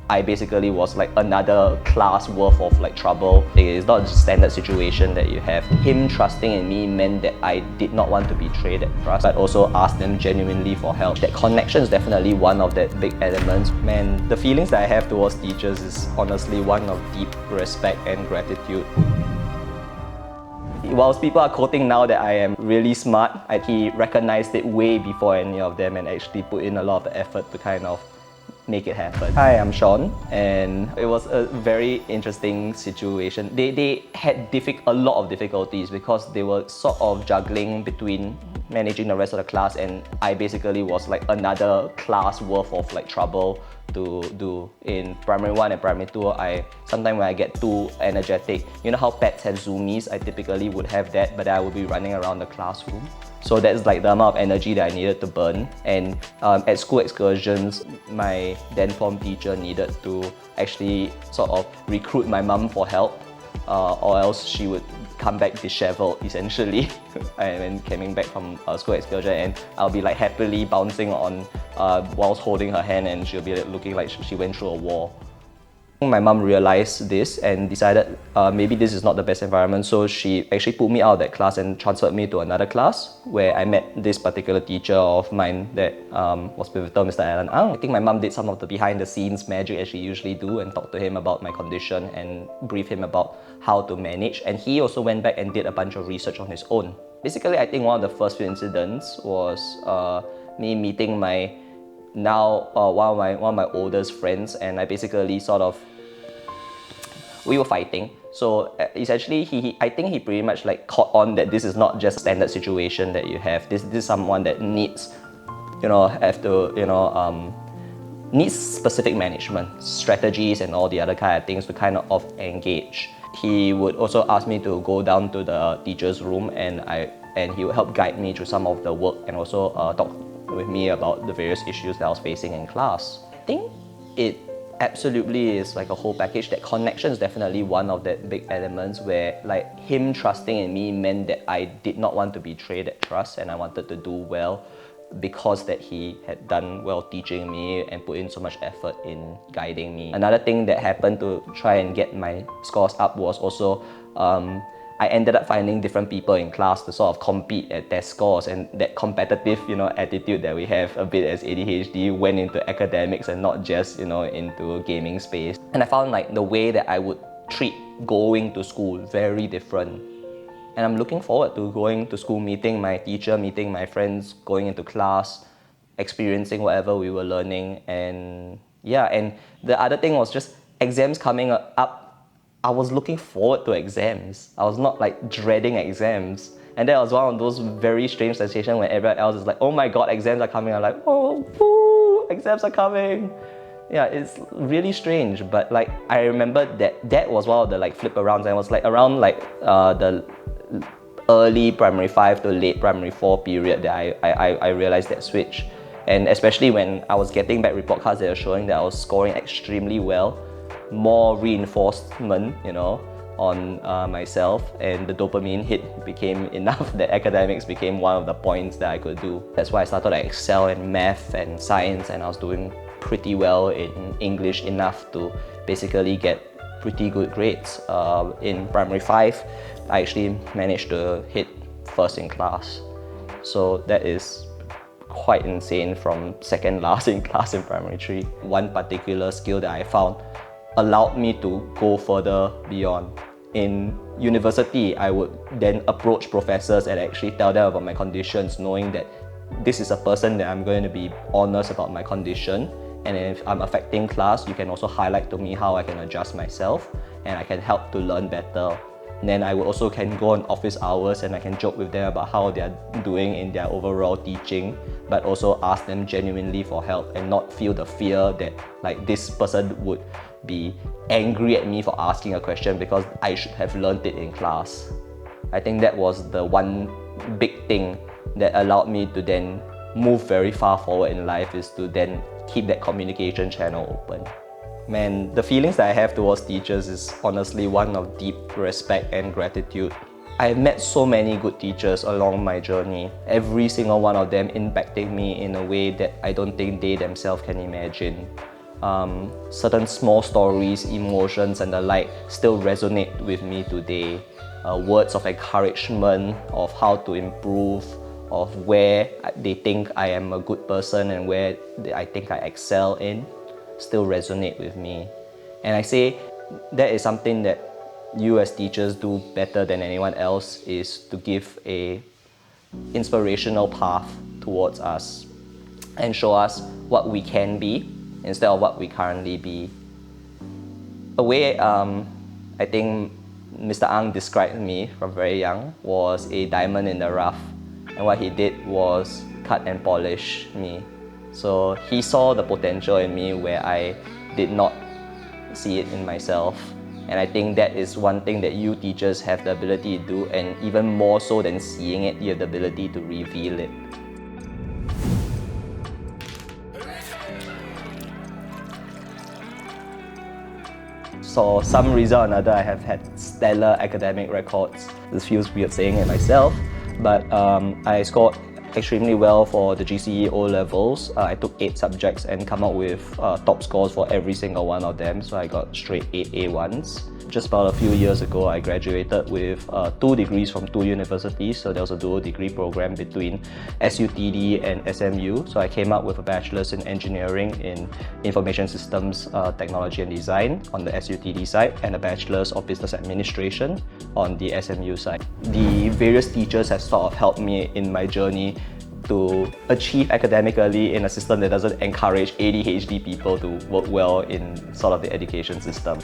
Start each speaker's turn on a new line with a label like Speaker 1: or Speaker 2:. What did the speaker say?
Speaker 1: I basically was like another class worth of like trouble. It's not just a standard situation that you have. Him trusting in me meant that I did not want to betray that trust, but also ask them genuinely for help. That connection is definitely one of the big elements. Man, the feelings that I have towards teachers is honestly one of deep respect and gratitude. Whilst people are quoting now that I am really smart, he recognized it way before any of them and actually put in a lot of effort to kind of make it happen. Hi, I'm Sean, and it was a very interesting situation. They had a lot of difficulties because they were sort of juggling between managing the rest of the class, and I basically was like another class worth of like trouble to do. In primary 1 and primary 2, sometimes when I get too energetic, you know how pets have zoomies, I typically would have that, but I would be running around the classroom. So that's like the amount of energy that I needed to burn. And at school excursions, my then form teacher needed to actually sort of recruit my mum for help, or else she would come back disheveled essentially and coming back from a school excursion, and I'll be like happily bouncing on whilst holding her hand, and she'll be looking like she went through a war. My mum realized this and decided maybe this is not the best environment, so she actually put me out of that class and transferred me to another class where I met this particular teacher of mine that was pivotal, Mr. Alan Ang. I think my mum did some of the behind the scenes magic as she usually do and talked to him about my condition and briefed him about how to manage, and he also went back and did a bunch of research on his own. Basically, I think one of the first few incidents was me meeting my one of my oldest friends, and I basically we were fighting. So essentially, I think he pretty much like caught on that this is not just a standard situation that you have. This is someone that needs, needs specific management strategies and all the other kind of things to kind of engage. He would also ask me to go down to the teacher's room, and he would help guide me through some of the work and also talk with me about the various issues that I was facing in class. I think it absolutely is like a whole package. That connection is definitely one of the big elements where like him trusting in me meant that I did not want to betray that trust, and I wanted to do well because that he had done well teaching me and put in so much effort in guiding me. Another thing that happened to try and get my scores up was also I ended up finding different people in class to sort of compete at their scores, and that competitive, attitude that we have a bit as ADHD went into academics and not just, into gaming space. And I found like the way that I would treat going to school very different. And I'm looking forward to going to school, meeting my teacher, meeting my friends, going into class, experiencing whatever we were learning. And yeah, and the other thing was just exams coming up. I was looking forward to exams. I was not like dreading exams. And that was one of those very strange sensations when everyone else is like, oh my god, exams are coming. I'm like, oh, woo, exams are coming. Yeah, it's really strange. But like, I remember that was one of the like flip arounds. And it was like around like the early primary 5 to late primary 4 period that I realized that switch. And especially when I was getting back report cards that were showing that I was scoring extremely well, more reinforcement, on myself, and the dopamine hit became enough that academics became one of the points that I could do. That's why I started to excel in math and science, and I was doing pretty well in English, enough to basically get pretty good grades. In primary 5, I actually managed to hit first in class. So that is quite insane from second last in class in primary 3. One particular skill that I found allowed me to go further beyond. In university, I would then approach professors and actually tell them about my conditions, knowing that this is a person that I'm going to be honest about my condition, and if I'm affecting class, you can also highlight to me how I can adjust myself and I can help to learn better. And then I also can go on office hours and I can joke with them about how they're doing in their overall teaching, but also ask them genuinely for help and not feel the fear that like this person would be angry at me for asking a question because I should have learned it in class. I think that was the one big thing that allowed me to then move very far forward in life, is to then keep that communication channel open. Man, the feelings that I have towards teachers is honestly one of deep respect and gratitude. I have met so many good teachers along my journey, every single one of them impacting me in a way that I don't think they themselves can imagine. certain small stories, emotions and the like still resonate with me today. Words of encouragement of how to improve, of where they think I am a good person and where I think I excel in, still resonate with me. And I say that is something that you as teachers do better than anyone else, is to give a inspirational path towards us and show us what we can be instead of what we currently be. A way I think Mr. Ang described me from very young was a diamond in the rough, and what he did was cut and polish me. So he saw the potential in me where I did not see it in myself, and I think that is one thing that you teachers have the ability to do, and even more so than seeing it, you have the ability to reveal it. For some reason or another, I have had stellar academic records. This feels weird saying it myself, but I scored extremely well for the GCE O-levels. I took 8 subjects and come out with top scores for every single one of them, so I got straight 8 A1s. Just about a few years ago, I graduated with 2 degrees from 2 universities, so there was a dual degree program between SUTD and SMU. So I came out with a bachelor's in engineering in information systems, technology and design on the SUTD side, and a bachelor's of business administration on the SMU side. The various teachers have sort of helped me in my journey to achieve academically in a system that doesn't encourage ADHD people to work well in sort of the education system.